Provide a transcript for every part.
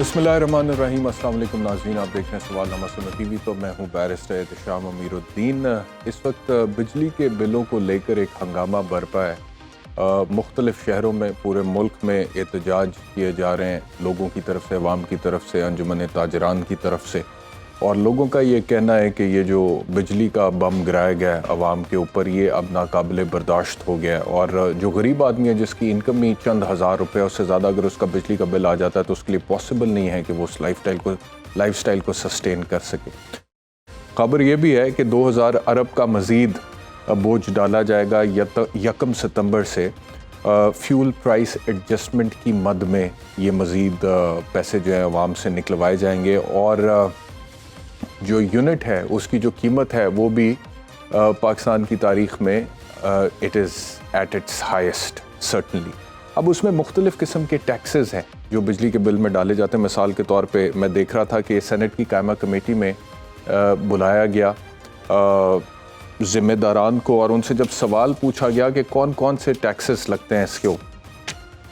बिस्मिल्लाहिर्रहमानिर्रहीम। अस्सलाम वालेकुम नाज़रीन, आप देख रहे हैं सवालनामा सुन्नत टीवी। तो मैं हूं बैरिस्टर एहतशाम अमीरुद्दीन। इस वक्त बिजली के बिलों को लेकर एक हंगामा बरपा है। मुख्तलिफ़ शहरों में पूरे मुल्क में एहतजाज किए जा रहे हैं, लोगों की तरफ से, अवाम की तरफ से, अंजुमन ताजरान की तरफ से। और लोगों का ये कहना है कि ये जो बिजली का बम गिराया गया है अवाम के ऊपर, ये अब नाकाबिले बर्दाश्त हो गया है। और जो गरीब आदमी है जिसकी इनकम ही चंद हज़ार रुपये, उससे ज़्यादा अगर उसका बिजली का बिल आ जाता है तो उसके लिए पॉसिबल नहीं है कि वो उस लाइफस्टाइल को सस्टेन कर सके। खबर ये भी है कि 2000 अरब का मज़ीद बोझ डाला जाएगा 1 सितंबर से। फ्यूल प्राइस एडजस्टमेंट की मद में ये मज़ीद पैसे जो है अवाम से निकलवाए जाएंगे। और जो यूनिट है उसकी जो कीमत है वो भी पाकिस्तान की तारीख़ में it is at its highest certainly. अब उसमें मुख्तलिफ़ किस्म के टैक्सेस हैं जो बिजली के बिल में डाले जाते हैं। मिसाल के तौर पे मैं देख रहा था कि सेनेट की कायमा कमेटी में बुलाया गया ज़िम्मेदारान को, और उनसे जब सवाल पूछा गया कि कौन कौन से टैक्सेस लगते हैं इसके ऊपर,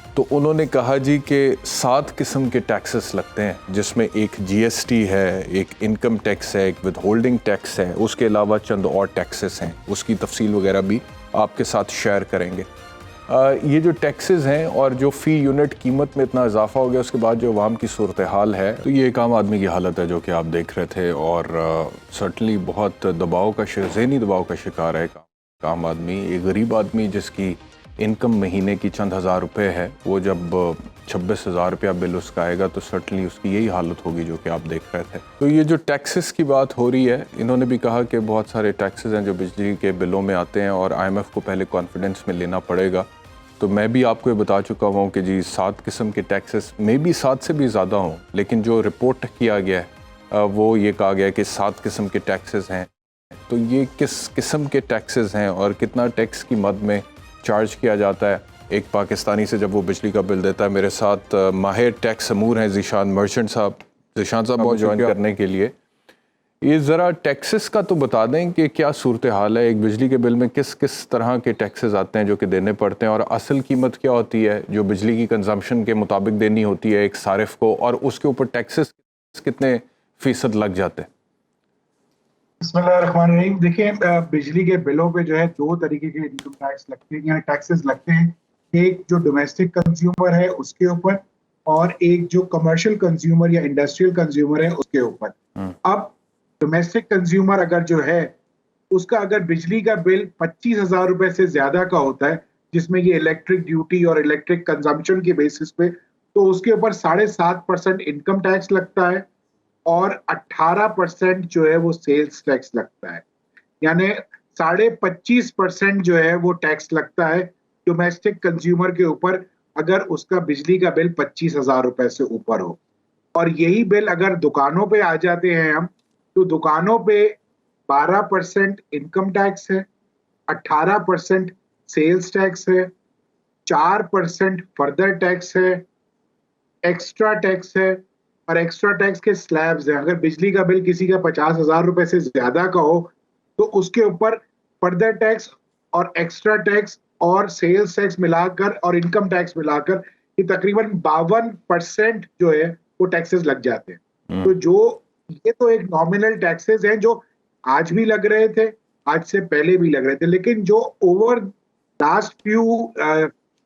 तो उन्होंने कहा जी कि 7 किस्म के टैक्सेस लगते हैं, जिसमें एक जीएसटी है, एक इनकम टैक्स है, एक विदहोल्डिंग टैक्स है, उसके अलावा चंद और टैक्सेस हैं। उसकी तफसील वगैरह भी आपके साथ शेयर करेंगे। ये जो टैक्सेस हैं और जो फ़ी यूनिट कीमत में इतना इजाफा हो गया, उसके बाद जो अवाम की सूरत हाल है, तो ये एक आम आदमी की हालत है जो कि आप देख रहे थे। और सर्टनली बहुत ज़हनी दबाव का शिकार है एक आम आदमी, एक गरीब आदमी जिसकी इनकम महीने की चंद हज़ार रुपये है। वो जब 26,000 रुपया बिल उसका आएगा तो सर्टनली उसकी यही हालत होगी जो कि आप देख रहे थे। तो ये जो टैक्सेस की बात हो रही है, इन्होंने भी कहा कि बहुत सारे टैक्सेस हैं जो बिजली के बिलों में आते हैं और IMF को पहले कॉन्फिडेंस में लेना पड़ेगा। तो मैं भी आपको ये बता चुका हूँ कि जी 7 किस्म के टैक्सेस, मे बी 7 से भी ज़्यादा हों, लेकिन जो रिपोर्ट किया गया है वो ये कहा गया कि 7 किस्म के टैक्सेस हैं। तो ये किस किस्म के टैक्सेस हैं और कितना टैक्स की मद में चार्ज किया जाता है एक पाकिस्तानी से जब वो बिजली का बिल देता है। मेरे साथ माहिर टैक्स अमूर हैं ज़ीशान मर्चेंट साहब। ज़ीशान साहब बहुत ज्वाइन करने के लिए। ये ज़रा टैक्सेस का तो बता दें कि क्या सूरत हाल है, एक बिजली के बिल में किस किस तरह के टैक्सेस आते हैं जो कि देने पड़ते हैं, और असल कीमत क्या होती है जो बिजली की कंजम्पशन के मुताबिक देनी होती है एक सारिफ को, और उसके ऊपर टैक्सेस कितने फ़ीसद लग जाते हैं। बिस्मिल्लाहिर्रहमानिर्रहीम। देखिए, बिजली के बिलों पे जो है 2 तरीके के इनकम टैक्स लगते हैं, यानी टैक्सेस लगते हैं। एक जो डोमेस्टिक कंज्यूमर है उसके ऊपर, और एक जो कमर्शियल कंज्यूमर या इंडस्ट्रियल कंज्यूमर है उसके ऊपर। अब डोमेस्टिक कंज्यूमर अगर जो है उसका अगर बिजली का बिल 25,000 रुपए से ज्यादा का होता है, जिसमें ये इलेक्ट्रिक ड्यूटी और इलेक्ट्रिक कंजम्पशन के बेसिस पे, तो उसके ऊपर 7.5% इनकम टैक्स लगता है और 18% जो है वो सेल्स टैक्स लगता है। यानी 25.5% जो है वो टैक्स लगता है डोमेस्टिक कंज्यूमर के ऊपर अगर उसका बिजली का बिल 25,000 रुपए से ऊपर हो। और यही बिल अगर दुकानों पे आ जाते हैं हम, तो दुकानों पे 12% इनकम टैक्स है, 18% सेल्स टैक्स है, 4% फर्दर टैक्स है, एक्स्ट्रा टैक्स है, और एक्स्ट्रा टैक्स के स्लैब्स हैं। अगर बिजली का बिल किसी का 50,000 रुपए से ज्यादा का हो तो उसके ऊपर फर्दर टैक्स और एक्स्ट्रा टैक्स और सेल्स टैक्स मिलाकर और इनकम टैक्स मिलाकर ये तकरीबन 52% जो है वो टैक्सेस लग जाते हैं। तो जो ये तो एक नॉमिनल टैक्सेस हैं जो आज भी लग रहे थे, आज से पहले भी लग रहे थे, लेकिन जो ओवर लास्ट फ्यू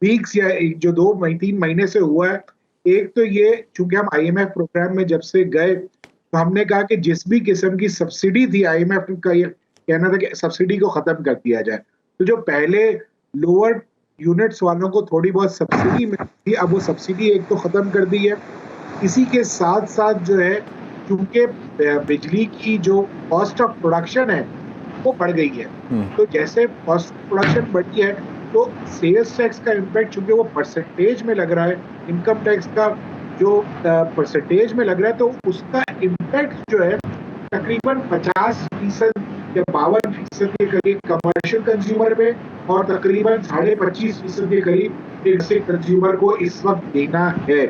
वीक्स या जो 2-3 महीने से हुआ है, एक तो ये, चूंकि हम IMF प्रोग्राम में जब से गए तो हमने कहा कि जिस भी किस्म की सब्सिडी थी, IMF का ये कहना था कि सब्सिडी को खत्म कर दिया जाए। तो जो पहले लोअर यूनिट्स वालों को थोड़ी बहुत सब्सिडी मिलती थी, अब वो सब्सिडी एक तो खत्म कर दी है। इसी के साथ साथ जो है, क्योंकि बिजली की जो कॉस्ट ऑफ प्रोडक्शन है वो बढ़ गई है, तो जैसे कॉस्ट ऑफ प्रोडक्शन बढ़ी है तो सेल्स टैक्स का इम्पैक्ट, चूंकि वो परसेंटेज में लग रहा है, इनकम टैक्स का जो परसेंटेज में लग रहा है, तो उसका इम्पैक्ट जो है तकरीबन 50% या 52% के करीब कमर्शियल कंज्यूमर में और तकरीबन 25.5% के करीब इंडस्ट्रियल कंज्यूमर को इस वक्त देना है,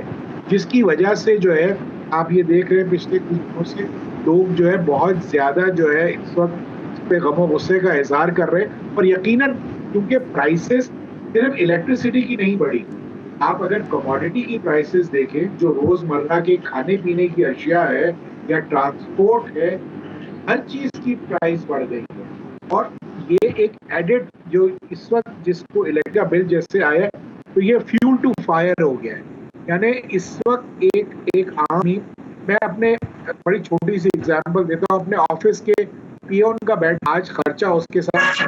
जिसकी वजह से जो है आप ये देख रहे हैं पिछले कुछ दिनों से लोग जो है बहुत ज्यादा जो है इस वक्त इस पे गमो गुस्से का इजहार कर रहे हैं। और यकीनन क्योंकि प्राइसेस सिर्फ इलेक्ट्रिसिटी की नहीं बढ़ी, आप अगर कमोडिटी की प्राइसेस देखें, जो रोजमर्रा के खाने पीने की अशिया है या ट्रांसपोर्ट है, हर चीज की प्राइस बढ़ गई है। और ये एक एडेड जो इस वक्त जिसको इलेक्ट्रिक का बिल जैसे आया है, तो ये फ्यूल टू फायर हो गया है। यानी इस वक्त एक आम ही, मैं अपने बड़ी छोटी सी एग्जांपल देता हूँ, अपने ऑफिस के पियोन का बैठ आज खर्चा उसके साथ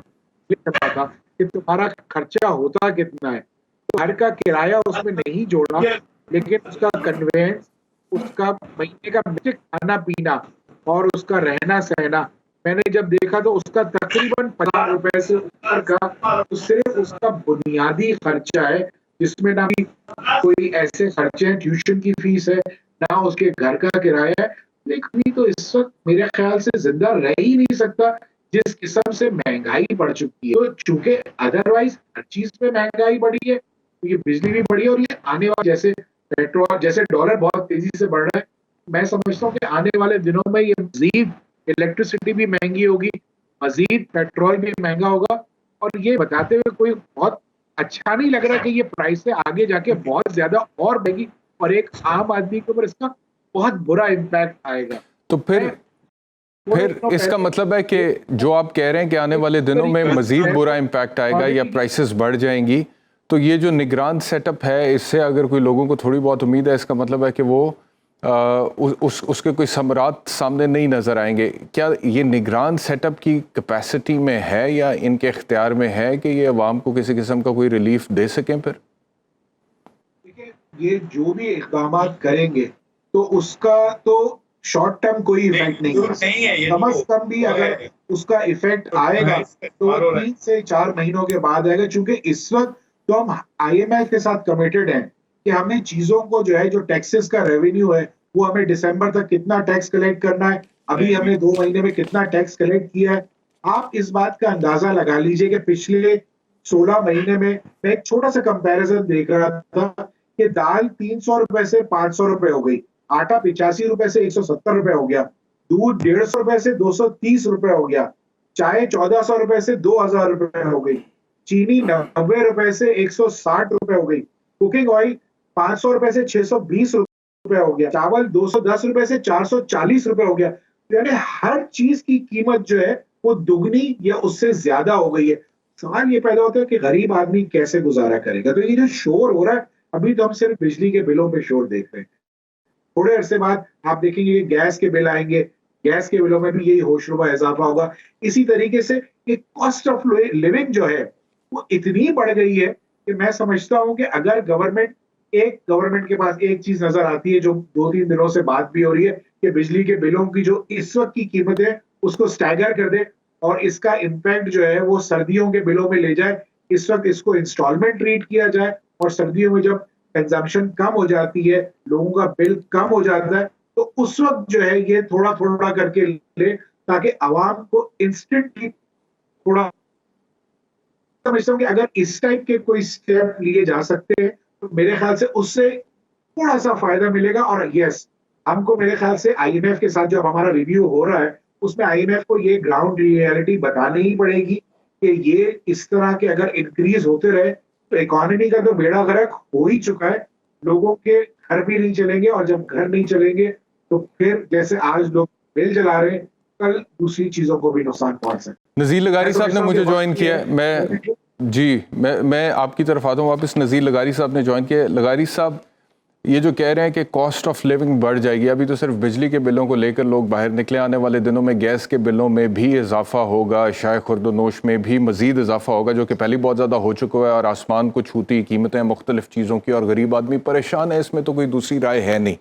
करता था कि तुम्हारा खर्चा होता कितना है, तो घर का किराया उसमें नहीं जोड़ा, लेकिन उसका कन्वेंस, उसका महीने का खाना पीना और उसका रहना सहना मैंने जब देखा तो उसका तकरीबन 50 रुपए से ऊपर का तो सिर्फ उसका बुनियादी खर्चा है, जिसमें ना भी कोई ऐसे खर्चे हैं, ट्यूशन की फीस है, ना उसके घर का किराया है। लेकिन तो इस वक्त मेरे ख्याल से जिंदा रह ही नहीं सकता, जिस किस्म से महंगाई बढ़ चुकी है। तो चूंकि अदरवाइज हर चीज पे महंगाई बढ़ी है, तो ये बिजली भी बढ़ी है, और ये आने वाले जैसे पेट्रोल, जैसे डॉलर बहुत तेजी से बढ़ रहा है, मैं समझता हूँ कि आने वाले दिनों में ये मजीद इलेक्ट्रिसिटी भी महंगी होगी, मजीद पेट्रोल भी महंगा होगा। और ये बताते हुए कोई बहुत अच्छा नहीं लग रहा कि ये प्राइस से आगे जाके बहुत ज्यादा और बढ़ेगी और एक आम आदमी के ऊपर इसका बहुत बुरा इम्पैक्ट आएगा। तो फिर इसका मतलब है कि जो आप कह रहे हैं कि आने वाले दिनों में मजीद बुरा इम्पैक्ट आएगा या प्राइसेस बढ़ जाएंगी, तो ये जो निगरान सेटअप है, इससे अगर कोई लोगों को थोड़ी बहुत उम्मीद है, इसका मतलब है कि वो उसके कोई समरात सामने नहीं नज़र आएंगे। क्या ये निगरान सेटअप की कैपेसिटी में है या इनके इख्तियार में है कि ये अवाम को किसी किस्म का कोई रिलीफ दे सकें? फिर देखिए, ये जो भी इक़दाम करेंगे तो उसका तो शॉर्ट टर्म कोई इफेक्ट नहीं है, कम अज कम भी अगर उसका इफेक्ट आएगा तो 3 से 4 महीनों के बाद आएगा। चूंकि इस वक्त तो हम IMF के साथ कमिटेड हैं कि हमें चीजों को जो है, जो टैक्सेस का रेवेन्यू है, वो हमें दिसंबर तक कितना टैक्स कलेक्ट करना है, अभी हमने 2 महीने में कितना टैक्स कलेक्ट किया है। आप इस बात का अंदाजा लगा लीजिए कि पिछले 16 महीने में मैं एक छोटा सा कंपैरिजन देख रहा था कि दाल 300 रुपए से 500 रुपए हो गई, आटा 85 रुपए से 170 रुपए हो गया, दूध 150 रुपए से 230 रुपए हो गया, चाय 1400 रुपए से 2000 रुपए हो गई, चीनी 90 रुपए से 160 रुपए हो गई, कुकिंग ऑयल 500 रुपए से 620 रुपए हो गया, चावल 210 रुपए से 440 रुपए हो गया। यानी हर चीज की कीमत जो है वो दुगनी या उससे ज्यादा हो गई है। सवाल ये पैदा होता है कि गरीब आदमी कैसे गुजारा करेगा। तो ये जो शोर हो रहा है, अभी तो हम सिर्फ बिजली के बिलों पे शोर देख रहे हैं, थोड़े अरसे बाद आप देखेंगे कि गैस के बिल आएंगे, गैस के बिलों में भी यही होशरुबा इजाफा होगा। इसी तरीके से एक कॉस्ट ऑफ लिविंग जो है वो इतनी बढ़ गई है कि मैं समझता हूं कि अगर गवर्नमेंट के पास एक चीज नजर आती है, जो 2-3 दिनों से बात भी हो रही है, कि बिजली के बिलों की जो इस वक्त की कीमत है उसको स्टैगर कर दे और इसका इम्पैक्ट जो है वो सर्दियों के बिलों में ले जाए। इस वक्त इसको इंस्टॉलमेंट ट्रीट किया जाए और सर्दियों में जब कंजम्पशन कम हो जाती है, लोगों का बिल कम हो जाता है, तो उस वक्त जो है ये थोड़ा थोड़ा करके ले, ताकि आवाम को इंस्टेंटली थोड़ा, समझता हूँ कि अगर इस टाइप के कोई स्टेप लिए जा सकते हैं तो मेरे ख्याल से उससे थोड़ा सा फायदा मिलेगा। और यस, हमको मेरे ख्याल से IMF के साथ जो हमारा रिव्यू हो रहा है उसमें IMF को ये ग्राउंड रियलिटी बतानी ही पड़ेगी कि ये इस तरह के अगर इंक्रीज होते रहे तो इकोनॉमी का तो बेड़ा गर्क हो ही चुका है, लोगों के घर भी नहीं चलेंगे, और जब घर नहीं चलेंगे तो फिर जैसे आज लोग बिल जला रहे हैं, कल दूसरी चीजों को भी नुकसान पहुंच सकता है। नज़ीर लगारी साहब ने मुझे ज्वाइन किया है, मैं आपकी तरफ आता हूँ वापस। नज़ीर लगारी साहब ने ज्वाइन किया। लगारी साहब, ये जो कह रहे हैं कि कॉस्ट ऑफ लिविंग बढ़ जाएगी, अभी तो सिर्फ बिजली के बिलों को लेकर लोग बाहर निकले, आने वाले दिनों में गैस के बिलों में भी इजाफा होगा, शाय खुर्दोनोश में भी मज़ीद इजाफा होगा, जो कि पहले बहुत ज़्यादा हो चुका है और आसमान को छूती कीमतें मुख्तलिफ़ चीज़ों की, और गरीब आदमी परेशान है, इसमें तो कोई दूसरी राय है नहीं।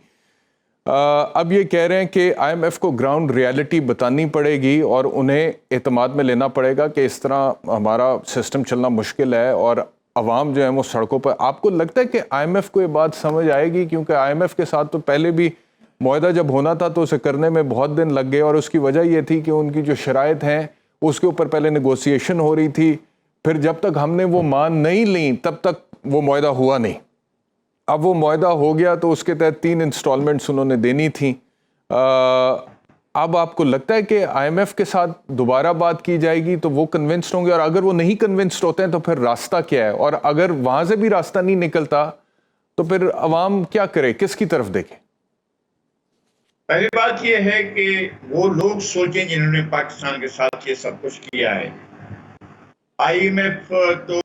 अब ये कह रहे हैं कि IMF को ग्राउंड रियलिटी बतानी पड़ेगी और उन्हें एतमाद में लेना पड़ेगा कि इस तरह हमारा सिस्टम चलना मुश्किल है और अवाम जो है वो सड़कों पर। आपको लगता है कि IMF को ये बात समझ आएगी? क्योंकि IMF के साथ तो पहले भी मुआहदा जब होना था तो उसे करने में बहुत दिन लग गए, और उसकी वजह ये थी कि उनकी जो शराइत हैं उसके ऊपर पहले नेगोशिएशन हो रही थी, फिर जब तक हमने वो मान नहीं ली तब तक वो मुआहदा हुआ नहीं। अब वो मुआहदा हो गया तो उसके तहत 3 इंस्टॉलमेंट्स उन्होंने देनी थी। अब आपको लगता है कि IMF के साथ दोबारा बात की जाएगी तो वो कन्विंस्ड होंगे, और अगर वो नहीं कन्विंस्ड होते हैं तो फिर रास्ता क्या है? और अगर वहाँ से भी रास्ता नहीं निकलता तो फिर अवाम क्या करे, किसकी तरफ देखे? पहली बात यह है कि वो लोग सोचें जिन्होंने पाकिस्तान के साथ ये सब कुछ किया है। IMF तो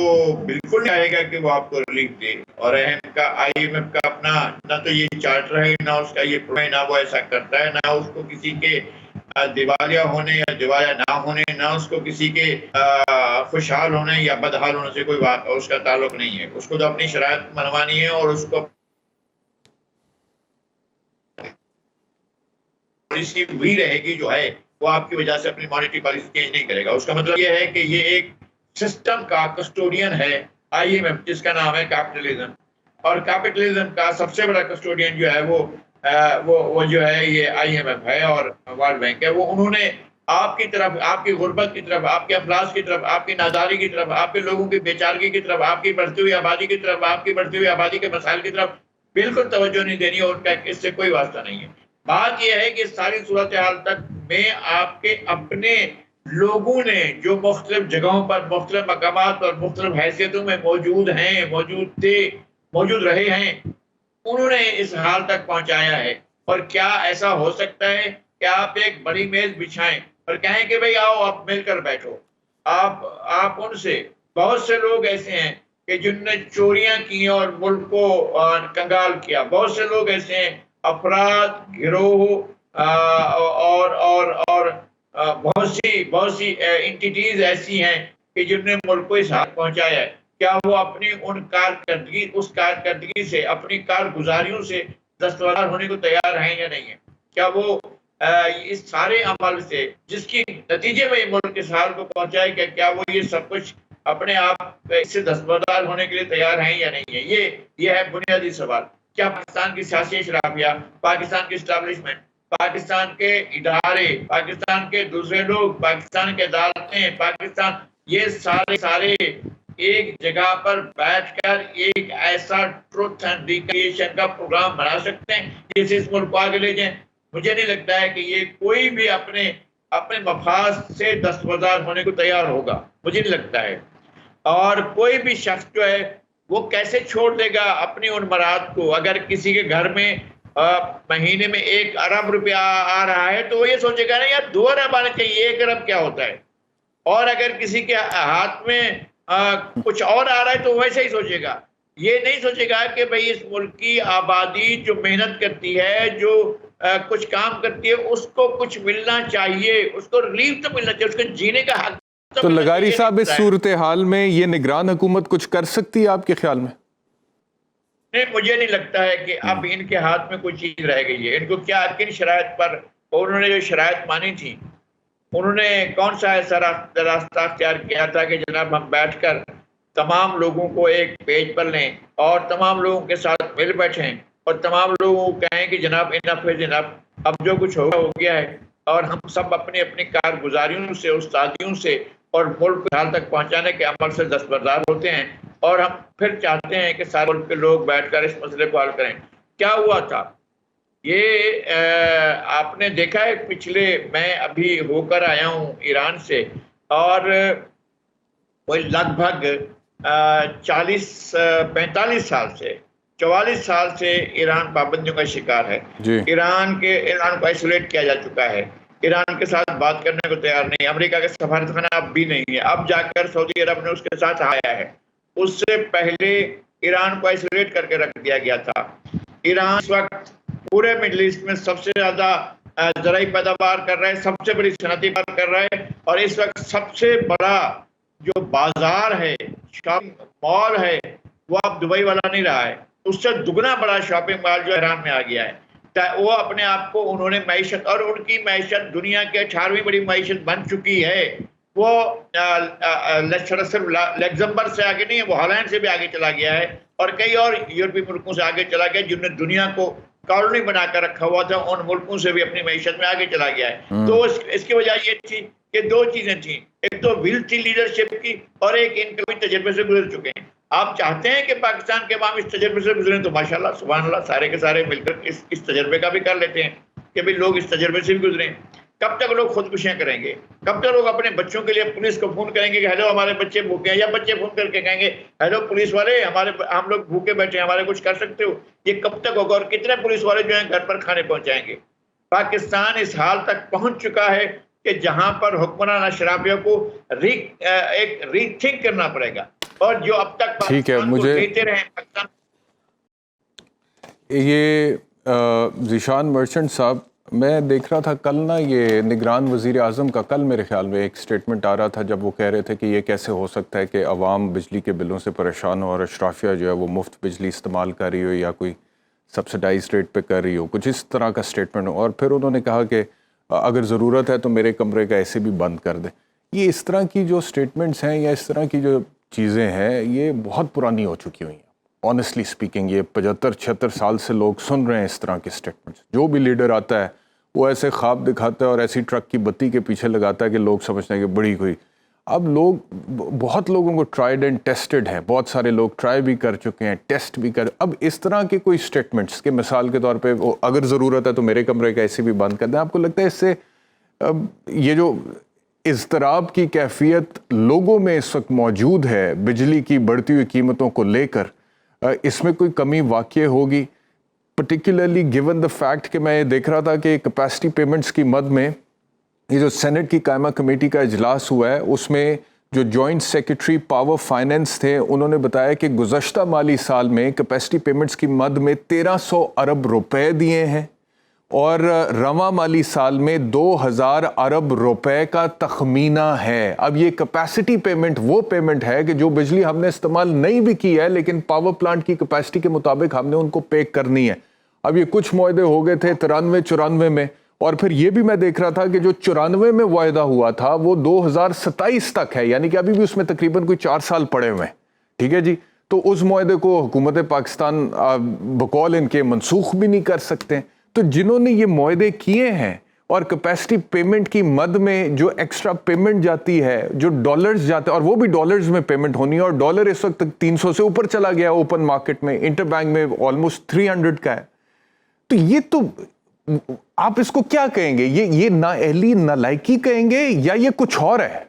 बिल्कुल नहीं आएगा कि वो आपको रिलीफ दे, और IMF का अपना ना तो ये चार्टर है, ना उसका ये प्रोग्राम, ना वो ऐसा करता है, ना उसको किसी के दिवालिया होने या दिवालिया ना होने, ना उसको किसी के खुशहाल होने या बदहाल होने से कोई बात उसका ताल्लुक नहीं है। उसको तो अपनी शराइत मनवानी है और उसको पॉलिसी वही रहेगी जो है, वो आपकी वजह से अपनी मॉनेटरी पॉलिसी चेंज नहीं करेगा। उसका मतलब ये है कि ये एक सिस्टम का कस्टोडियन है IMF, जिसका नाम है कैपिटलिज्म, और कैपिटलिज्म का सबसे बड़ा कस्टोडियन जो है वो जो है ये IMF है और वर्ल्ड बैंक है। वो उन्होंने आपकी तरफ, आपकी गुर्बत की तरफ, आपके अफलास की तरफ, आपकी नादारी की तरफ, आपके लोगों की बेचारगी की तरफ, आपकी बढ़ती हुई आबादी की तरफ, आपकी बढ़ती हुई आबादी के मसाइल की तरफ बिल्कुल तवज्जो नहीं देनी, और उनका इससे कोई वास्ता नहीं है। बात यह है कि सारी सूरत हाल तक में आपके अपने लोगों ने जो मुख्तलिफ जगहों पर, मुख्तलिफ मकामात पर, मुख्तलिफ हैसियतों में मौजूद हैं, मौजूद थे, मौजूद रहे हैं, उन्होंने इस हाल तक पहुंचाया है। और क्या ऐसा हो सकता है कि आप एक बड़ी मेज बिछाएं और कहें कि भाई आओ आप मिलकर बैठो? आप उनसे, बहुत से लोग ऐसे हैं कि जिनने चोरियां की और मुल्क को कंगाल किया। बहुत से लोग ऐसे हैं, अफराद, गिरोह और बहुत सी एंटिटीज ऐसी हैं कि जिनने मुल्क को इस हाल पहुंचाया है। क्या वो अपनी उस कारकर्दगी से, अपनी कारगुजारियों से दस्तबरदार होने को तैयार हैं या नहीं है? क्या वो इस सारे अमल से, जिसकी नतीजे में मुल्क इस हाल को पहुंचाए, क्या वो ये सब कुछ अपने आप इससे दस्तबरदार होने के लिए तैयार हैं या नहीं है? ये है बुनियादी सवाल। क्या पाकिस्तान की सियासी शराफिया, पाकिस्तान की एस्टैब्लिशमेंट, पाकिस्तान के इदारे, पाकिस्तान के दूसरे लोग, पाकिस्तान के अदालतें, पाकिस्तान, ये सारे एक जगह पर बैठकर एक ऐसा ट्रुथ एंड रिकन्सिलिएशन का प्रोग्राम बना सकते हैं जिससे इस मुल्क को आगे ले जाएं? मुझे नहीं लगता है कि ये कोई भी अपने मफाद से दस्तबरदार होने को तैयार होगा, मुझे नहीं लगता है। और कोई भी शख्स जो है वो कैसे छोड़ देगा अपनी उन मराद को? अगर किसी के घर में महीने में 1 अरब रुपया आ रहा है तो वो ये सोचेगा ना यार 2 अरब आने चाहिए, 1 अरब क्या होता है? और अगर किसी के हाथ में कुछ और आ रहा है तो वैसे ही सोचेगा। ये नहीं सोचेगा कि भाई इस मुल्क की आबादी जो मेहनत करती है, जो कुछ काम करती है, उसको कुछ मिलना चाहिए, उसको रिलीफ तो मिलना चाहिए, उसको जीने का हक। तो लगारी साहब, इस सूरत हाल में ये निगरान हुकूमत कुछ कर सकती है आपके ख्याल में? नहीं, मुझे नहीं लगता है कि अब इनके हाथ में कोई चीज रह गई है। इनको क्या, किन शराइत पर उन्होंने जो शराइत मानी थी, उन्होंने कौन सा ऐसा रास्ता अख्तियार किया था कि जनाब हम बैठकर तमाम लोगों को एक पेज पर लें और तमाम लोगों के साथ मिल बैठें और तमाम लोगों को कहें कि जनाब इनफ है, जनाब अब जो कुछ हो गया है, और हम सब अपनी अपनी कारगुजारियों से, उस्तादियों से और मुल्क को हाल तक पहुंचाने के अमल से दस्तबरदार होते हैं, और हम फिर चाहते हैं कि सारे मुल्क के लोग बैठकर इस मसले को हल करें। क्या हुआ था ये आपने देखा है पिछले, मैं अभी होकर आया हूँ ईरान से, और वही लगभग 45 साल से 44 साल से ईरान पाबंदियों का शिकार है। ईरान को आइसोलेट किया जा चुका है, ईरान के साथ बात करने को तैयार नहीं, अमेरिका का सफारतखाना अब भी नहीं है, अब जाकर सऊदी अरब ने उसके साथ आया है। उससे पहले ईरान को आइसोलेट करके रख दिया गया था। ईरान इस वक्त पूरे मिडिल ईस्ट में सबसे ज्यादा ज़राई पैदावार कर रहा है, सबसे बड़ी सनती पैदा कर रहा है, और इस वक्त सबसे बड़ा जो बाजार है, शॉपिंग मॉल है, वो अब दुबई वाला नहीं रहा है, उससे दुगना बड़ा शॉपिंग मॉल जो ईरान में आ गया है। वो अपने आप को उन्होंने मैशत, और उनकी मैशत दुनिया के 18वीं बड़ी मैशत बन चुकी है। वो सिर्फ लग्जमबर्ग से आगे नहीं है, वो हॉलैंड से भी आगे चला गया है, और कई और यूरोपीय मुल्कों से आगे चला गया जिन्होंने दुनिया को कॉलोनी बनाकर रखा हुआ था, उन मुल्कों से भी अपनी मैशत में आगे चला गया है। तो इसकी वजह ये थी कि 2 चीजें थी, एक तो विल थी लीडरशिप की, और एक इनके तजर्बे से गुजर चुके हैं। आप चाहते हैं कि पाकिस्तान के अवाम इस तजर्बे से गुजरें, तो माशाल्लाह सुभान अल्लाह, सारे के सारे मिलकर इस तजर्बे का भी कर लेते हैं कि भाई लोग इस तजर्बे से भी गुजरें। कब तक लोग खुदकुशियां करेंगे? कब तक लोग अपने बच्चों के लिए पुलिस को फोन करेंगे कि हेलो हमारे बच्चे भूखे हैं, या बच्चे फोन करके कहेंगे हेलो पुलिस वाले हम लोग भूखे बैठे हैं, हमारे कुछ कर सकते हो? ये कब तक होगा? और कितने पुलिस वाले जो हैं घर पर खाने पहुंचाएंगे? पाकिस्तान इस हाल तक पहुंच चुका है कि जहां पर हुक्मरान अशराफियों को एक रीथिंक करना पड़ेगा। और जो अब तक ठीक है, मुझे देते रहे पाकिस्तान, ये ज़ीशान मर्चेंट साहब, मैं देख रहा था कल ना, ये निगरान वज़ीर आज़म का कल मेरे ख्याल में एक स्टेटमेंट आ रहा था जब वो कह रहे थे कि ये कैसे हो सकता है कि अवाम बिजली के बिलों से परेशान हो और अशराफिया जो है वो मुफ्त बिजली इस्तेमाल कर रही हो या कोई सब्सिडाइज रेट पे कर रही हो, कुछ इस तरह का स्टेटमेंट हो। और फिर उन्होंने कहा कि अगर ज़रूरत है तो मेरे कमरे का ऐसे भी बंद कर दें। ये इस तरह की जो स्टेटमेंट्स हैं या इस तरह की जो चीज़ें हैं ये बहुत पुरानी हो चुकी हुई हैं। ऑनेस्टली स्पीकिंग, ये 75-76 साल से लोग सुन रहे हैं इस तरह के स्टेटमेंट्स। जो भी लीडर आता है वो ऐसे ख्वाब दिखाता है और ऐसी ट्रक की बत्ती के पीछे लगाता है कि लोग समझते हैं कि बड़ी कोई। अब लोग, बहुत लोगों को ट्राइड एंड टेस्टेड है, बहुत सारे लोग ट्राई भी कर चुके हैं, टेस्ट भी कर। अब इस तरह के कोई स्टेटमेंट्स के मिसाल के तौर पे अगर ज़रूरत है तो मेरे कमरे का ऐसे भी बंद कर दें, आपको लगता है इससे ये जो इज़्तिराब की कैफियत लोगों में इस वक्त मौजूद है बिजली की बढ़ती हुई कीमतों को लेकर, इसमें कोई कमी वाक़ई होगी? पर्टिकुलरली गिवन द फैक्ट कि मैं ये देख रहा था कि कैपेसिटी पेमेंट्स की मद में ये जो सेनेट की कायमा कमेटी का इजलास हुआ है उसमें जो जॉइंट सेक्रेटरी पावर फाइनेंस थे उन्होंने बताया कि गुज़श्ता माली साल में कैपेसिटी पेमेंट्स की मद में 1300 अरब रुपए दिए हैं और रवा माली साल में 2000 अरब रुपए का तखमीना है। अब ये कैपेसिटी पेमेंट वो पेमेंट है कि जो बिजली हमने इस्तेमाल नहीं भी की है लेकिन पावर प्लांट की कैपेसिटी के मुताबिक हमने उनको पे करनी है। अब ये कुछ मुआहदे हो गए थे 93-94 में, और फिर ये भी मैं देख रहा था कि जो 94 में वायदा हुआ था वो 2027 तक है, यानी कि अभी भी उसमें तकरीबन कोई 4 साल पड़े हुए हैं। ठीक है जी, तो उस मुआहदे को हुकूमत पाकिस्तान बकौल इनके मनसूख भी नहीं कर सकते। तो जिन्होंने ये मुआहदे किए हैं और कैपेसिटी पेमेंट की मद में जो एक्स्ट्रा पेमेंट जाती है, जो डॉलर्स जाते हैं, और वो भी डॉलर्स में पेमेंट होनी है, और डॉलर इस वक्त 300 से ऊपर चला गया ओपन मार्केट में, इंटरबैंक में ऑलमोस्ट 300 का है। तो ये तो आप इसको क्या कहेंगे? ये नाअहली नालायकी कहेंगे या ये कुछ और है?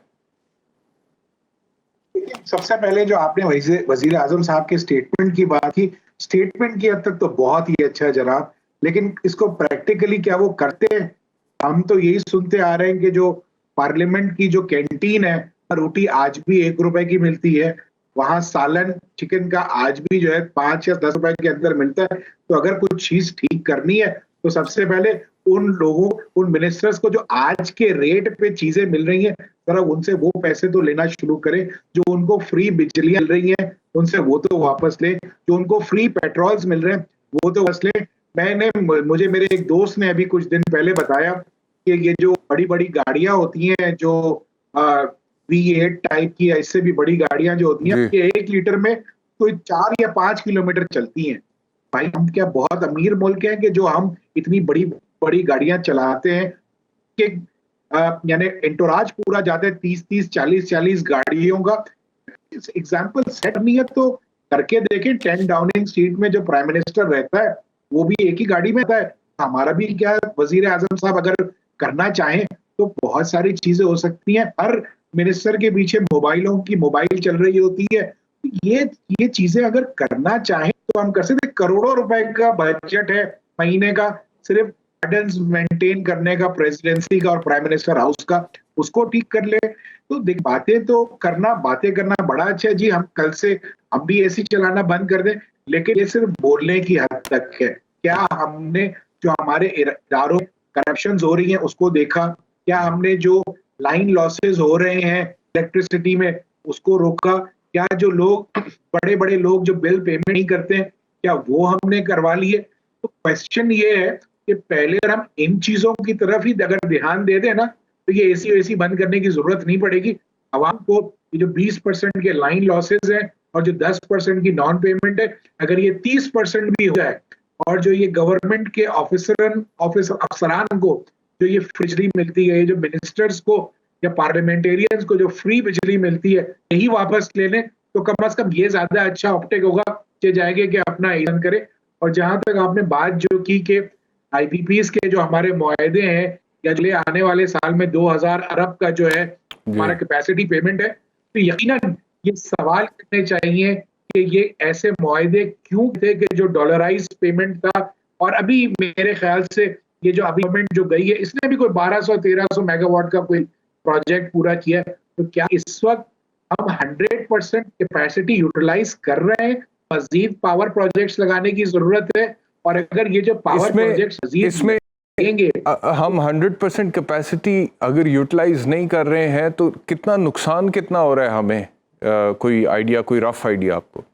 सबसे पहले जो आपने वजीर आजम साहब के स्टेटमेंट की बात की, स्टेटमेंट की हद तक तो बहुत ही अच्छा है जनाब, लेकिन इसको प्रैक्टिकली क्या वो करते हैं? हम तो यही सुनते आ रहे हैं कि जो पार्लियामेंट की जो कैंटीन है, रोटी आज भी 1 रुपए की मिलती है, वहां सालन चिकन का आज भी जो है 5 या 10 रुपए के अंदर मिलता है। तो अगर कुछ चीज ठीक करनी है तो सबसे पहले उन लोगों, उन मिनिस्टर्स को जो आज के रेट पे चीजें मिल रही हैं, जरा उनसे वो पैसे तो लेना शुरू करें। जो उनको फ्री बिजली मिल रही है उनसे वो तो वापस ले, जो उनको फ्री पेट्रोल्स मिल रहे हैं वो तो वापस ले। मुझे मेरे एक दोस्त ने अभी कुछ दिन पहले बताया कि ये जो बड़ी बड़ी गाड़ियां होती हैं, जो V8 टाइप की, इससे भी बड़ी गाड़ियां जो होती हैं, ये 1 लीटर में तो 4 या 5 किलोमीटर चलती हैं। भाई हम क्या बहुत अमीर मुल्क हैं कि जो हम इतनी बड़ी बड़ी गाड़ियां चलाते हैं कि यानी एंटोराज पूरा जाता है 30-30, 40-40 गाड़ियों का। एग्जाम्पल सेट नहीं है तो करके देखें। 10 डाउनिंग स्ट्रीट में जो प्राइम मिनिस्टर रहता है वो भी एक ही गाड़ी में रहता है। हमारा भी क्या वजीर आजम साहब अगर करना चाहें तो बहुत सारी चीजें हो सकती हैं। हर मिनिस्टर के पीछे मोबाइल चल रही होती है। ये चीजें अगर करना चाहें तो हम कर सकते। करोड़ों रुपए का बजट है महीने का सिर्फ गार्डन्स मेंटेन करने का, प्रेसिडेंसी का और प्राइम मिनिस्टर हाउस का, उसको ठीक कर ले। तो देख, बातें करना बड़ा अच्छा है जी। हम कल से हम भी एसी चलाना बंद कर दें, लेकिन ये सिर्फ बोलने की हद तक है। क्या हमने जो हमारे इदारों करप्शन हो रही है उसको देखा? क्या हमने जो लाइन लॉसेस हो रहे हैं इलेक्ट्रिसिटी में उसको रोका? क्या जो लोग बड़े बड़े लोग जो बिल पेमेंट नहीं करते हैं क्या वो हमने करवा लिए? तो क्वेश्चन ये है कि पहले अगर हम इन चीजों की तरफ ही अगर ध्यान दे दें ना तो ये एसी बंद करने की जरूरत नहीं पड़ेगी। आवाम को ये जो 20% के लाइन लॉसेस हैं और जो 10% की नॉन पेमेंट है, अगर ये 30% भी हो जाए और जो ये गवर्नमेंट के अफसरान को जो ये बिजली मिलती है, ये जो मिनिस्टर्स को या पार्लियामेंटेरियंस को जो फ्री बिजली मिलती है, यही वापस ले लें तो कम से कम ये ज्यादा अच्छा ऑप्टिक होगा कि जाएंगे कि अपना ईंधन करे। और जहां तक आपने बात जो की कि IPPs के जो हमारे मुआहदे हैं या जो आने वाले साल में 2000 अरब का जो है हमारा कैपेसिटी पेमेंट है, तो यकीनन ये सवाल करने चाहिए कि ये ऐसे मुआहदे क्यों थे कि जो डॉलराइज पेमेंट था। और अभी मेरे ख्याल से ये जो अभी गवर्नमेंट जो गई है, इसने भी कोई 1200-1300 मेगावाट का कोई प्रोजेक्ट पूरा किया है। तो क्या इस वक्त हम 100% कैपेसिटी यूटिलाइज कर रहे हैं? मजीद पावर प्रोजेक्ट्स लगाने की जरूरत है। और अगर ये जो पावर प्रोजेक्ट्स इसमें हम 100% कैपेसिटी अगर यूटिलाइज नहीं कर रहे हैं तो कितना नुकसान कितना हो रहा है हमें? कोई आइडिया, कोई रफ आइडिया आपको?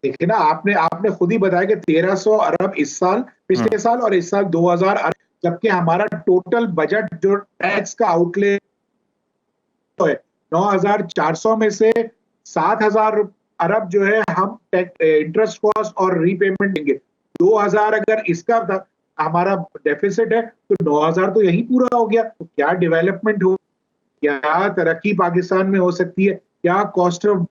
देखिए ना, आपने खुद ही बताया कि 1300 अरब इस साल, पिछले साल, और इस साल 2000 अरब, जबकि हमारा टोटल बजट जो टैक्स का आउटले है 9400 में से 7000 अरब जो है हम इंटरेस्ट कॉस्ट और रीपेमेंट देंगे। 2000 अगर इसका हमारा डेफिसिट है तो 9000 तो यही पूरा हो गया। तो क्या डेवलपमेंट हो, क्या तरक्की पाकिस्तान में हो सकती है? क्या कॉस्ट ऑफ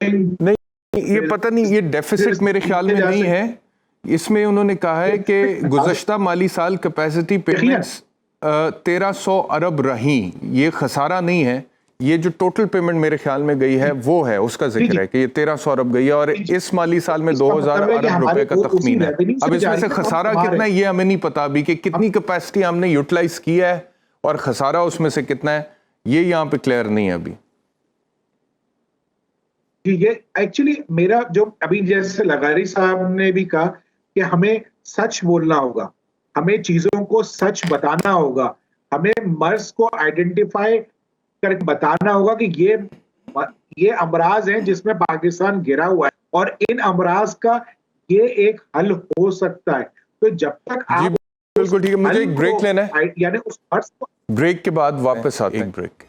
नहीं, ये पता नहीं, ये डेफिसिट मेरे ख्याल में नहीं है। इसमें उन्होंने कहा है कि गुज़श्ता माली साल कैपेसिटी पेमेंट्स 1300 अरब रही, ये खसारा नहीं है। ये जो टोटल पेमेंट मेरे ख्याल में गई है वो है, उसका जिक्र है कि ये 1300 अरब गई है और इस माली साल में 2000 अरब रुपए का तख्मीन है। अब इसमें से खसारा कितना है ये हमें नहीं पता अभी, कि कितनी कैपेसिटी हमने यूटिलाइज किया है और खसारा उसमें से कितना है, ये यहाँ पे क्लियर नहीं है अभी। ये एक्चुअली मेरा जो अभी जैसे लगारी साहब ने भी कहा कि हमें सच बोलना होगा, हमें चीजों को सच बताना होगा, हमें मर्ज को आइडेंटिफाई करके बताना होगा कि ये अमराज हैं जिसमें पाकिस्तान घिरा हुआ है और इन अमराज का ये एक हल हो सकता है। तो जब तक आप बिल्कुल ठीक है, मुझे एक ब्रेक लेना है, यानी उस मर्ज को ब्रेक के बाद वापस आते हैं। एक break.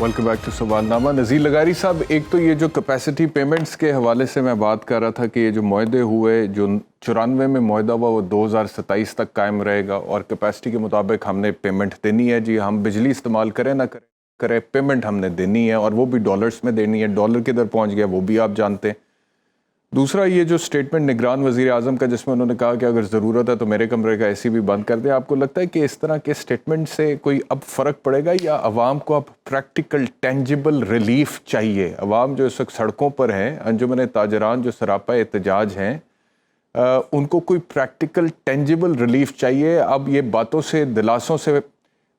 Welcome back to Sawalnama. Nazir Lagari साहब, एक तो ये जो कैपेसिटी पेमेंट्स के हवाले से मैं बात कर रहा था कि ये जो मुआहदे हुए, जो 94 में मुआहदा हुआ वो 2027 तक कायम रहेगा और कैपेसिटी के मुताबिक हमने पेमेंट देनी है। जी, हम बिजली इस्तेमाल करें ना करें पेमेंट हमने देनी है और वो भी डॉलर्स में देनी है। डॉलर किधर पहुँच गया वो भी आप जानते हैं। दूसरा, ये जो स्टेटमेंट निगरान वज़ीर आज़म का जिसमें उन्होंने कहा कि अगर ज़रूरत है तो मेरे कमरे का एसी भी बंद कर दे, आपको लगता है कि इस तरह के स्टेटमेंट से कोई अब फ़र्क पड़ेगा या आवाम को अब प्रैक्टिकल टेंजिबल रिलीफ चाहिए? आवाम जो इस वक्त सड़कों पर हैं, अंजुमन ताजरान जो सरापा एहतजाज हैं, उनको कोई प्रैक्टिकल टेंजिबल रिलीफ चाहिए? अब ये बातों से, दिलासों से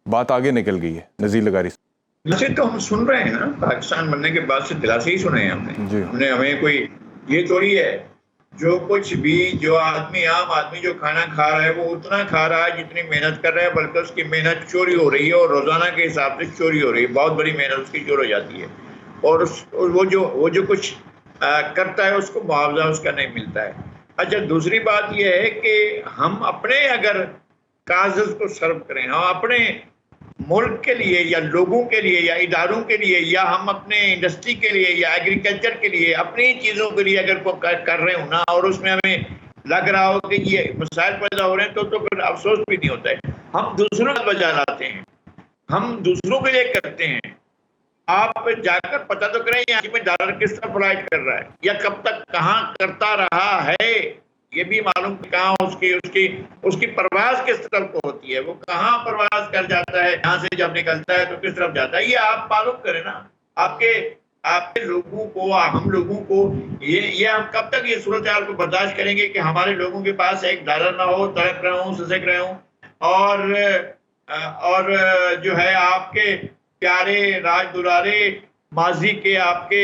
बात आगे निकल गई है। नज़ीर लगारी दिलासे तो हम सुन रहे हैं ना, पाकिस्तान बनने के बाद से दिलासे ही सुने हैं हमने। हमें कोई ये थोड़ी है जो कुछ भी जो आम आदमी जो खाना खा रहा है वो उतना खा रहा है जितनी मेहनत कर रहा है, बल्कि उसकी मेहनत चोरी हो रही है और रोजाना के हिसाब से चोरी हो रही है। बहुत बड़ी मेहनत उसकी चोर हो जाती है और वो जो कुछ करता है उसको मुआवजा उसका नहीं मिलता है। अच्छा, दूसरी बात यह है कि हम अपने अगर कागज को सर्व करें, हम अपने मुल्क के लिए या लोगों के लिए या इदारों के लिए या हम अपने इंडस्ट्री के लिए या एग्रीकल्चर के लिए अपनी चीज़ों के लिए अगर कर रहे हो ना और उसमें हमें लग रहा हो कि ये मसाइल पैदा हो रहे हैं तो फिर अफसोस भी नहीं होता है। हम दूसरों को बचा लाते हैं, हम दूसरों के लिए करते हैं। आप जाकर पता तो करें यहाँ में डॉलर किस तरह फ्लाइट कर रहा है या कब तक कहाँ करता रहा है, ये भी मालूम कहाँ उसकी परवाज किस तरफ को होती है, वो कहाँ परवाज कर जाता है, यहाँ से जब निकलता है तो किस तरफ जाता है, ये आप मालूम करें ना। आपके लोगों को, हम लोगों को ये हम कब तक ये सूरत हाल को बर्दाश्त करेंगे कि हमारे लोगों के पास एक डॉलर ना हो, तड़प रहे हूँ, सिसक रहे हूँ और जो है आपके प्यारे राज दुलारे माजी के आपके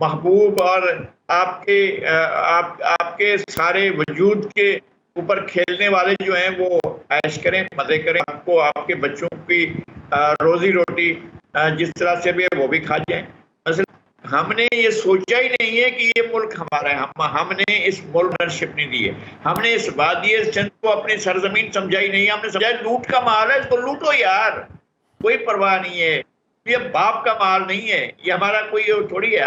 महबूब और आपके सारे वजूद के ऊपर खेलने वाले जो हैं वो ऐश करें, मजे करें, आपको आपके बच्चों की रोजी रोटी जिस तरह से भी है वो भी खा जाए। हमने ये सोचा ही नहीं है कि ये मुल्क हमारा है, हमने इस मुल्क ओनरशिप नहीं दी है, हमने इस वादी चंद को अपनी सरजमीन समझाई नहीं है, हमने समझा लूट का माल है, इसको लूटो यार, कोई परवाह नहीं है, ये बाप का माल नहीं है, ये हमारा कोई थोड़ी है,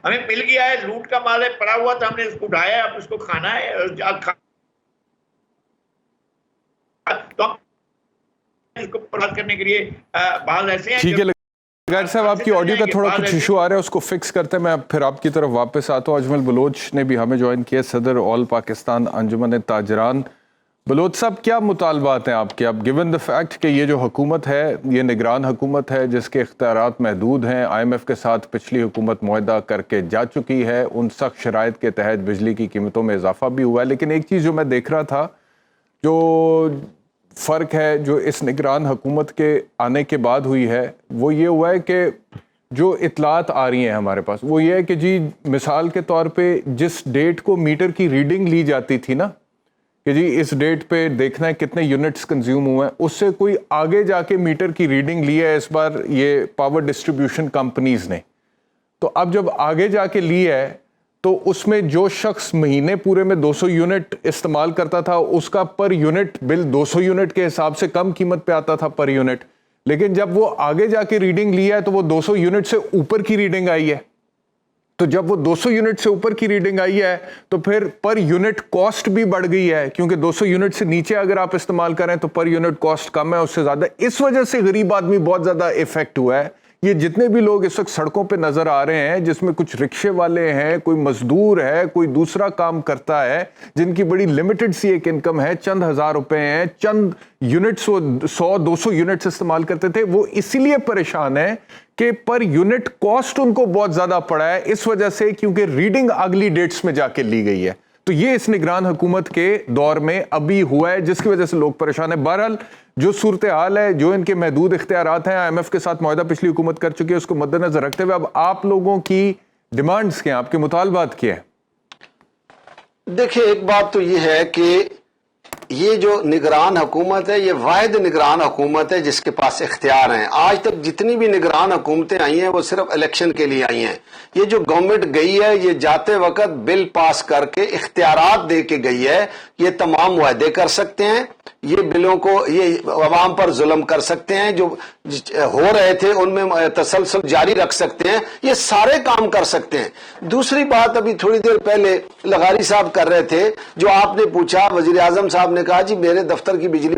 हमें मिल गया है, लूट का माल है, पड़ा हुआ था, हमने इसको उठाया, अब इसको खाना है, तो हम इसको बर्बाद करने के लिए बात ऐसे हैं। ठीक है लगारी साहब, आपकी ऑडियो का थोड़ा कुछ इशू आ रहा है, उसको फिक्स करते हैं, मैं फिर आपकी तरफ वापस आता हूँ। अजमल बलोच ने भी हमें ज्वाइन किया, सदर ऑल पाकिस्तान अंजुमन ताजरान। बलोच साहब, क्या मुतालबात हैं आपके? अब गिवन द फैक्ट कि ये जो हुकूमत है ये निगरान हुकूमत है जिसके इख्तियारात महदूद हैं, IMF के साथ पिछली हुकूमत मुआहदा करके जा चुकी है, उन सख्त शराइत के तहत बिजली की कीमतों में इजाफा भी हुआ है। लेकिन एक चीज़ जो मैं देख रहा था, जो फ़र्क है जो इस निगरान हुकूमत के आने के बाद हुई है, वो ये हुआ है कि जो इतलात आ रही हैं हमारे पास वो ये है कि जी मिसाल के तौर पे जिस डेट को मीटर की रीडिंग ली जाती थी ना कि जी इस डेट पे देखना है कितने यूनिट्स कंज्यूम हुए हैं, उससे कोई आगे जाके मीटर की रीडिंग ली है इस बार ये पावर डिस्ट्रीब्यूशन कंपनीज ने। तो अब जब आगे जाके ली है तो उसमें जो शख्स महीने पूरे में 200 यूनिट इस्तेमाल करता था उसका पर यूनिट बिल 200 यूनिट के हिसाब से कम कीमत पे आता था पर यूनिट। लेकिन जब वो आगे जाके रीडिंग लिया है तो वो 200 यूनिट से ऊपर की रीडिंग आई है। तो जब वो 200 यूनिट से ऊपर की रीडिंग आई है तो फिर पर यूनिट कॉस्ट भी बढ़ गई है, क्योंकि 200 यूनिट से नीचे अगर आप इस्तेमाल करें तो पर यूनिट कॉस्ट कम है उससे ज्यादा। इस वजह से गरीब आदमी बहुत ज्यादा इफेक्ट हुआ है। ये जितने भी लोग इस वक्त सड़कों पे नजर आ रहे हैं, जिसमें कुछ रिक्शे वाले हैं, कोई मजदूर है, कोई दूसरा काम करता है, जिनकी बड़ी लिमिटेड सी एक इनकम है, चंद हजार रुपए हैं, चंद यूनिट्स वो 100-200 यूनिट्स इस्तेमाल करते थे, वो इसीलिए परेशान है कि पर यूनिट कॉस्ट उनको बहुत ज्यादा पड़ा है इस वजह से क्योंकि रीडिंग अगली डेट्स में जाके ली गई है। तो ये इस निगरान हुकूमत के दौर में अभी हुआ है जिसकी वजह से लोग परेशान है। बहरहाल जो सूरत हाल है, जो इनके महदूद इख्तियारात हैं, IMF के साथ मुआहदा पिछली हुकूमत कर चुकी है, उसको मद्देनजर रखते हुए अब आप लोगों की डिमांड्स क्या हैं, आपके मुतालबात क्या हैं? देखिए, एक बात तो ये है कि ये जो निगरान हुकूमत है ये वाहिद निगरान हुकूमत है जिसके पास इख्तियार हैं। आज तक जितनी भी निगरान हुकूमतें आई हैं वो सिर्फ इलेक्शन के लिए आई हैं। ये जो गवर्नमेंट गई है ये जाते वक्त बिल पास करके इख्तियारात दे के गई है। ये तमाम वायदे कर सकते हैं, ये बिलों को ये अवाम पर जुल्म कर सकते हैं, जो हो रहे थे उनमें तसलसल जारी रख सकते हैं, ये सारे काम कर सकते हैं। दूसरी बात अभी थोड़ी देर पहले लगारी साहब कर रहे थे, जो आपने पूछा, वजीर आजम साहब ने कहा जी मेरे दफ्तर की बिजली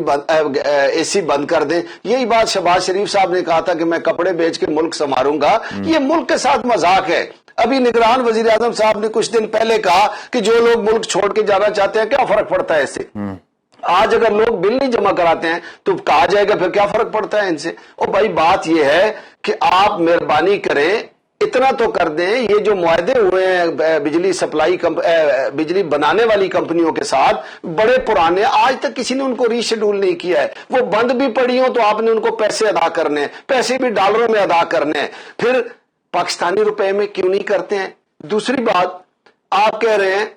AC बंद कर दें। यही बात शहबाज शरीफ साहब ने कहा था कि मैं कपड़े बेच के मुल्क संवारूंगा। ये मुल्क के साथ मजाक है। अभी निगरान वजीर आजम साहब ने कुछ दिन पहले कहा कि जो लोग मुल्क छोड़ के जाना चाहते हैं क्या फर्क पड़ता है इससे। आज अगर लोग बिल नहीं जमा कराते हैं तो कहा जाएगा फिर क्या फर्क पड़ता है इनसे। और भाई बात यह है कि आप मेहरबानी करें, इतना तो कर दें, ये जो मुआहदे हुए हैं बिजली सप्लाई बिजली बनाने वाली कंपनियों के साथ बड़े पुराने, आज तक किसी ने उनको रीशेड्यूल नहीं किया है। वो बंद भी पड़ी हो तो आपने उनको पैसे अदा करने हैं, पैसे भी डॉलरों में अदा करने हैं, फिर पाकिस्तानी रुपए में क्यों नहीं करते हैं। दूसरी बात, आप कह रहे हैं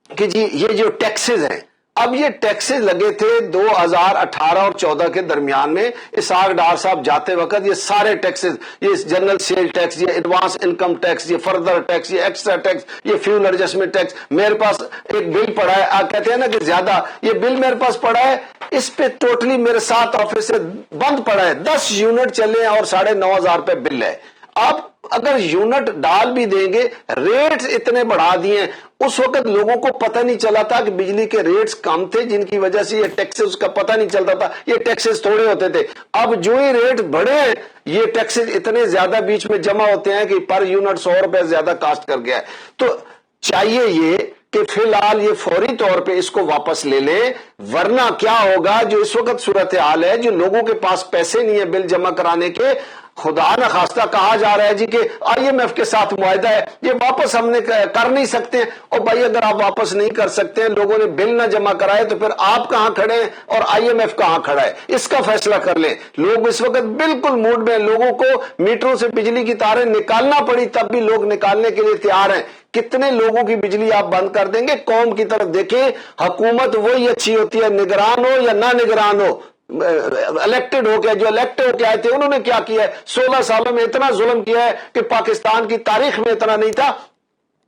कि जी ये जो टैक्सेस हैं, अब ये टैक्सेस लगे थे 2018 और 14 के दरमियान में। इसाक डार साहब जाते वक्त ये सारे टैक्सेस, ये जनरल सेल टैक्स, ये एडवांस इनकम टैक्स, ये फर्दर टैक्स, ये एक्स्ट्रा टैक्स, ये फ्यूल एडजस्टमेंट टैक्स, मेरे पास एक बिल पड़ा है। आप कहते हैं ना कि ज्यादा, ये बिल मेरे पास पड़ा है, इस पे टोटली मेरे 7 ऑफिस से बंद पड़ा है, 10 यूनिट चले और 9,500 रुपए बिल है। आप अगर यूनिट डाल भी देंगे, रेट्स इतने बढ़ा दिए, उस वक्त लोगों को पता नहीं चला था कि बिजली के रेट्स कम थे जिनकी वजह से ये टैक्सेस का पता नहीं चलता था, ये टैक्सेस थोड़े होते थे। अब जो ही रेट बढ़े हैं ये टैक्सेस इतने ज्यादा बीच में जमा होते हैं कि पर यूनिट 100 रुपए ज्यादा कास्ट कर गया है। तो चाहिए ये कि फिलहाल ये फौरी तौर पे इसको वापस ले लें, वरना क्या होगा, जो इस वक्त सूरत हाल है, जो लोगों के पास पैसे नहीं है बिल जमा कराने के, खुदा न खास्ता कहा जा रहा है जी कि IMF के साथ मुआहदा है, ये वापस हमने कर नहीं सकते। और भाई अगर आप वापस नहीं कर सकते हैं, लोगों ने बिल ना जमा कराए, तो फिर आप कहां खड़े हैं और IMF कहां खड़ा है, इसका फैसला कर लें। लोग इस वक्त बिल्कुल मूड में, लोगों को मीटरों से बिजली की तारें निकालना पड़ी तब भी लोग निकालने के लिए तैयार हैं। कितने लोगों की बिजली आप बंद कर देंगे। कौम की तरफ देखें, हुकूमत वही अच्छी होती है, निगरान हो या ना निगरान हो। इलेक्टेड हो गया, जो इलेक्टेड होकर आए थे उन्होंने क्या किया है, 16 सालों में इतना जुल्म किया है कि पाकिस्तान की तारीख में इतना नहीं था।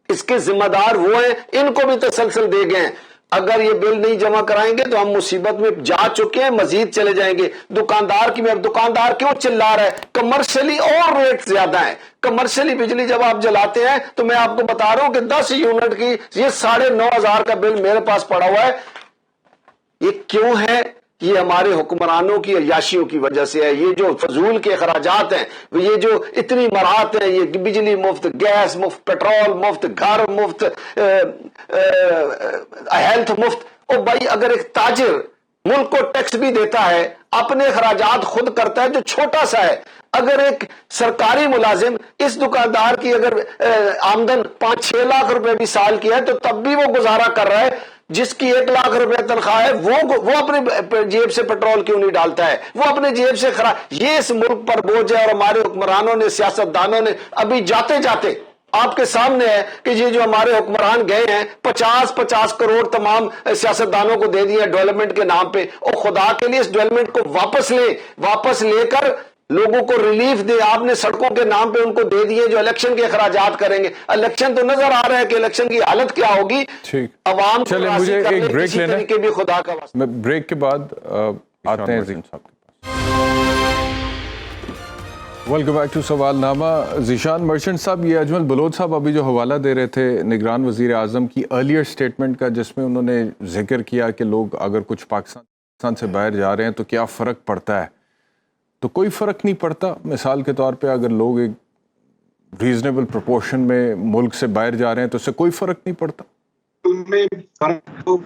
इसके जिम्मेदार वो हैं, इनको भी तसलसल दे गए हैं। अगर ये बिल नहीं जमा कराएंगे तो हम मुसीबत में जा चुके हैं, मजीद चले जाएंगे। दुकानदार की, अब दुकानदार क्यों चिल्ला रहा है, कमर्शियली और रेट ज्यादा है। कमर्शियली बिजली जब आप जलाते हैं तो मैं आपको बता रहा हूं कि 10 यूनिट की ये 9,500 का बिल मेरे पास पड़ा हुआ है। ये क्यों है? ये हमारे हुक्मरानों की अयाशियों की वजह से है। ये जो फजूल के खराजात हैं, ये जो इतनी मराहत हैं, ये बिजली मुफ्त, गैस मुफ्त, पेट्रोल मुफ्त, घर मुफ्त, हेल्थ मुफ्त, और भाई अगर एक ताजिर मुल्क को टैक्स भी देता है, अपने अखराजात खुद करता है जो छोटा सा है, अगर एक सरकारी मुलाजिम इस दुकानदार की अगर आमदन 5-6 लाख रुपए भी साल की है तो तब भी वो गुजारा कर रहा है, जिसकी 1 लाख रुपए तनख्वाह है वो अपने जेब से पेट्रोल क्यों नहीं डालता है, वो अपने जेब से ये इस मुल्क पर बोझ है। और हमारे हुक्मरानों ने, सियासतदानों ने अभी जाते जाते आपके सामने है कि ये जो हमारे हुक्मरान गए हैं 50-50 करोड़ तमाम सियासतदानों को दे दिए डेवलपमेंट के नाम पे। और खुदा के लिए इस डेवलपमेंट को वापस लेकर लोगों को रिलीफ दे। आपने सड़कों के नाम पे उनको दे दिए जो इलेक्शन के अखराजात करेंगे। इलेक्शन तो नजर आ रहा है कि इलेक्शन की हालत क्या होगी। अवाम को चलिए मुझे एक ब्रेक लेना है, भी खुदा का वास्ता। मैं ब्रेक के बाद आते हैं ज़ीशान साहब के पास। Welcome back to Sawalnama. Zeeshan Merchant साहब, ये अजमल बलोच साहब अभी जो हवाला दे रहे थे निगरान वज़ीर आज़म की अर्लियर स्टेटमेंट का, जिसमें उन्होंने जिक्र किया कि लोग अगर कुछ पाकिस्तान से बाहर जा रहे हैं तो क्या फ़र्क पड़ता है, तो कोई फ़र्क नहीं पड़ता। मिसाल के तौर पे अगर लोग एक रीजनेबल प्रोपोर्शन में मुल्क से बाहर जा रहे हैं तो उससे कोई फ़र्क नहीं पड़ता। उनमें फर्क तो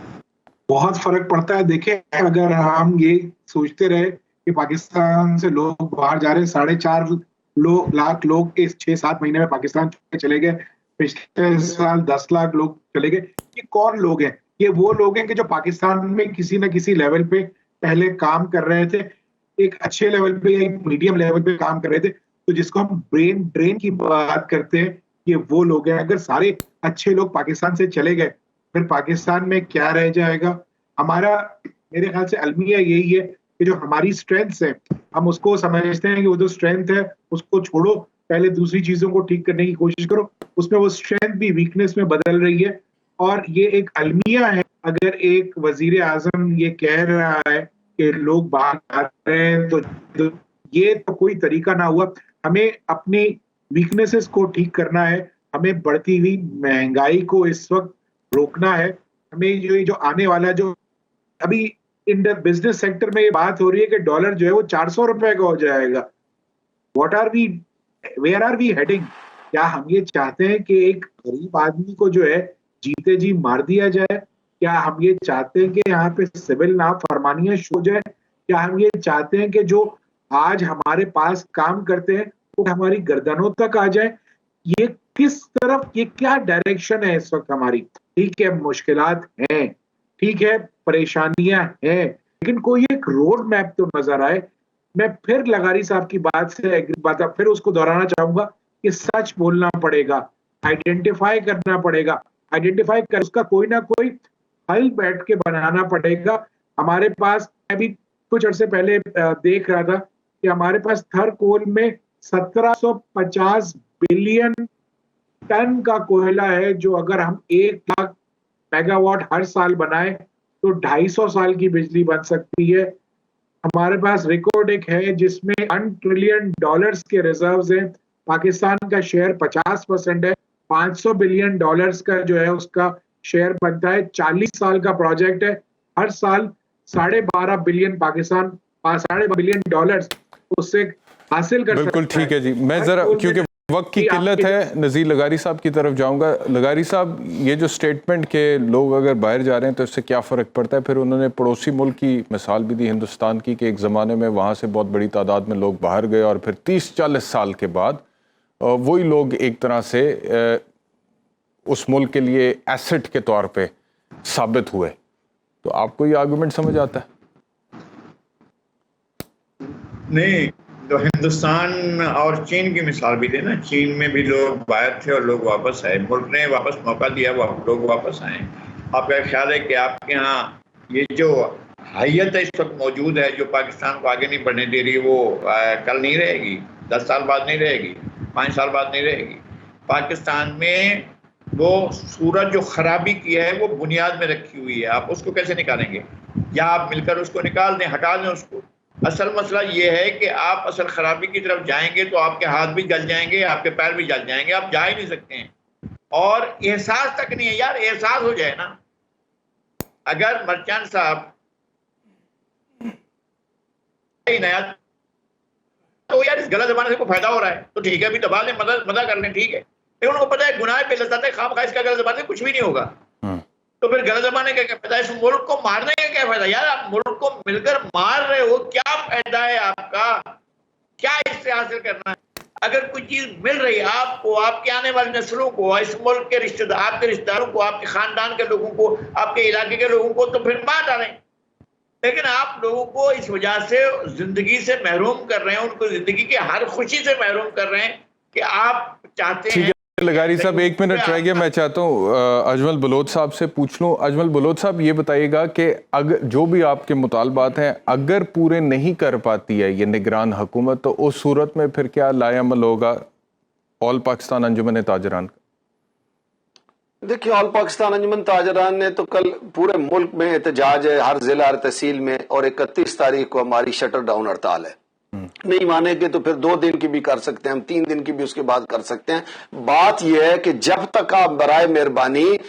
बहुत फर्क पड़ता है। देखें, अगर हम ये सोचते रहे कि पाकिस्तान से लोग बाहर जा रहे हैं, 4.5 लाख लोग इस 6-7 महीने में पाकिस्तान चले गए, पिछले साल 10 लाख लोग चले गए। ये कौन लोग हैं? ये वो लोग हैं कि जो पाकिस्तान में किसी न किसी लेवल पे पहले काम कर रहे थे, एक अच्छे लेवल पे या मीडियम लेवल पे काम कर रहे थे। तो जिसको हम ब्रेन ड्रेन की बात करते हैं, ये वो लोग हैं। अगर सारे अच्छे लोग पाकिस्तान से चले गए फिर पाकिस्तान में क्या रह जाएगा? हमारा, मेरे ख्याल से अलमिया यही है कि जो हमारी स्ट्रेंथ्स है हम उसको समझते हैं कि वो जो स्ट्रेंथ है उसको छोड़ो, पहले दूसरी चीजों को ठीक करने की कोशिश करो। उसमें वो स्ट्रेंथ भी वीकनेस में बदल रही है और ये एक अलमिया है। अगर एक वजीर आजम ये कह रहा है कि लोग बाहर आ रहे हैं तो ये तो कोई तरीका ना हुआ। हमें अपनी वीकनेसेस को ठीक करना है, हमें बढ़ती हुई महंगाई को इस वक्त रोकना है। हमें जो आने वाला जो अभी इन द बिजनेस सेक्टर में ये बात हो रही है कि डॉलर जो है वो 400 रुपए का हो जाएगा। Where are we heading? क्या हम ये चाहते हैं कि एक गरीब आदमी को जो है जीते जी मार दिया जाए? क्या हम ये चाहते हैं कि यहाँ पे सिविल नाफरमानियां हो जाए? क्या हम ये चाहते हैं कि जो आज हमारे पास काम करते हैं वो हमारी गर्दनों तक आ जाए? ये किस तरफ, ये क्या डायरेक्शन है इस वक्त हमारी? ठीक है, मुश्किलात हैं, ठीक है, परेशानियां हैं, लेकिन कोई एक रोड मैप तो नजर आए। मैं फिर लगारी साहब की बात से फिर उसको दोहराना चाहूंगा कि सच बोलना पड़ेगा, आइडेंटिफाई करना पड़ेगा, आइडेंटिफाई कर उसका कोई ना कोई हल बैठ के बनाना पड़ेगा। हमारे पास, मैं भी कुछ अर्से पहले देख रहा था कि हमारे पास थरकोल में 1750 बिलियन टन का कोयला है, जो अगर हम 1 लाख मेगावाट हर साल बनाए तो 250 साल की बिजली बन सकती है। हमारे पास रिकॉर्ड एक है जिसमें $1 ट्रिलियन के रिजर्व्स हैं। पाकिस्तान का शेयर 50% है। $500 बिलियन का जो है उसका शेयर बनता है। 40 साल का प्रोजेक्ट है। हर साल $12.5 बिलियन पाकिस्तान $12.5 बिलियन उससे हासिल कर बिल्कुल सकता है। ठीक है जी। मैं जरा, क्योंकि वक्त की किल्लत है, नज़ीर लगारी साहब की तरफ जाऊंगा। लगारी साहब, ये जो स्टेटमेंट के लोग अगर बाहर जा रहे हैं तो इससे क्या फ़र्क पड़ता है, फिर उन्होंने पड़ोसी मुल्क की मिसाल भी दी हिंदुस्तान की कि एक ज़माने में वहाँ से बहुत बड़ी तादाद में लोग बाहर गए और फिर 30-40 साल के बाद वही लोग एक तरह से उस मुल्क के लिए एसेट के तौर पे साबित हुए। तो आपको ये आर्गूमेंट समझ आता है? नहीं, तो हिंदुस्तान और चीन की मिसाल भी देना। चीन में भी लोग बाहर थे और लोग वापस आए, मुल्क ने वापस मौका दिया, लोग वापस आए। आपका ख्याल है कि आपके यहाँ ये जो हैयत है इस वक्त मौजूद है जो पाकिस्तान को आगे नहीं बढ़ने दे रही, वो कल नहीं रहेगी, 10 साल बाद नहीं रहेगी, 5 साल बाद नहीं रहेगी? पाकिस्तान में वो सूरत जो खराबी की है वो बुनियाद में रखी हुई है, आप उसको कैसे निकालेंगे? या आप मिलकर उसको निकाल दें, हटा दें उसको। असल मसला ये है कि आप असल खराबी की तरफ जाएंगे तो आपके हाथ भी जल जाएंगे, आपके पैर भी जल जाएंगे, आप जा ही नहीं सकते हैं। और एहसास तक नहीं है यार, एहसास हो जाए ना। अगर मर्चेंट साहब नया तो यार इस गलत जमाने से कोई फायदा हो रहा है तो ठीक है, अभी दबा लें, मदद कर लें, ठीक है, लेकिन उनको पता है गुनाह पे लज्जत है, खामखा इसका गलत जमाने से कुछ भी नहीं होगा। तो फिर गलत जमाने का क्या फायदा, इस मुल्क को मारने का क्या फायदा? यार आप मुल्क को मिलकर मार रहे हो, क्या फायदा है आपका? क्या इससे हासिल करना है? अगर कोई चीज मिल रही है आपको, आपके आने वाली नस्लों को, इस मुल्क के रिश्तेदार, आपके रिश्तेदारों को, आपके खानदान के लोगों को, आपके इलाके के लोगों को, तो फिर मार डालें। लेकिन आप लोगों को इस वजह से जिंदगी से महरूम कर रहे हैं, उनको जिंदगी की हर खुशी से महरूम कर रहे हैं कि आप चाहते हैं। लगारी साहब 1 मिनट रह गया, मैं चाहता हूँ अजमल बलोच साहब से पूछ लूँ। अजमल बलोच साहब ये बताइएगा कि अगर जो भी आपके मुतालबात हैं अगर पूरे नहीं कर पाती है ये निगरान हुकूमत, तो उस सूरत में फिर क्या लाएअमल होगा ऑल पाकिस्तान अंजुमन ताजरान का? देखिए, ऑल पाकिस्तान अंजुमन ताजरान ने तो कल पूरे मुल्क में एहतजाज है, हर जिला हर तहसील में, और 31 तारीख को हमारी शटर डाउन हड़ताल है। नहीं मानेंगे तो फिर 2 दिन की भी कर सकते हैं हम, 3 दिन की भी उसके बाद कर सकते हैं। बात यह है कि जब तक आप बराए मेहरबानी,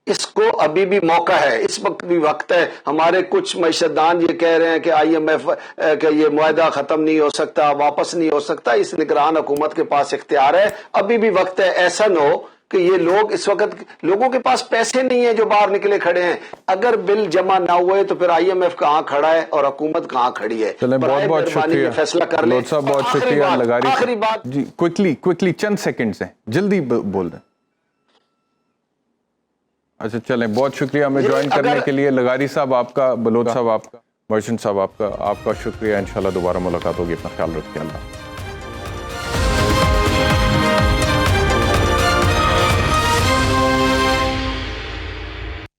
इसको अभी भी मौका है, इस वक्त भी वक्त है। हमारे कुछ मईशतदान ये कह रहे हैं कि IMF का ये मुआहदा खत्म नहीं हो सकता, वापस नहीं हो सकता। इस निगरान हुकूमत के पास इख्तियार है, अभी भी वक्त है। ऐसा न हो कि ये लोग इस वक्त, लोगों के पास पैसे नहीं है जो बाहर निकले खड़े हैं। अगर बिल जमा ना हुए तो फिर IMF कहाँ खड़ा है और हुकूमत कहाँ खड़ी है? चलें, बहुत बहुत शुक्रिया, फैसला कर ले। बहुत शुक्रिया लगारी। आखिरी बात जी, क्विकली चंद सेकंड्स हैं, जल्दी बोल दें। अच्छा चलें, बहुत शुक्रिया हमें ज्वाइन करने के लिए। लगारी साहब आपका, बलोच साहब आपका, मर्चेंट साहब आपका शुक्रिया। इंशाल्लाह दोबारा मुलाकात होगी। अपना ख्याल रखिए। अल्लाह।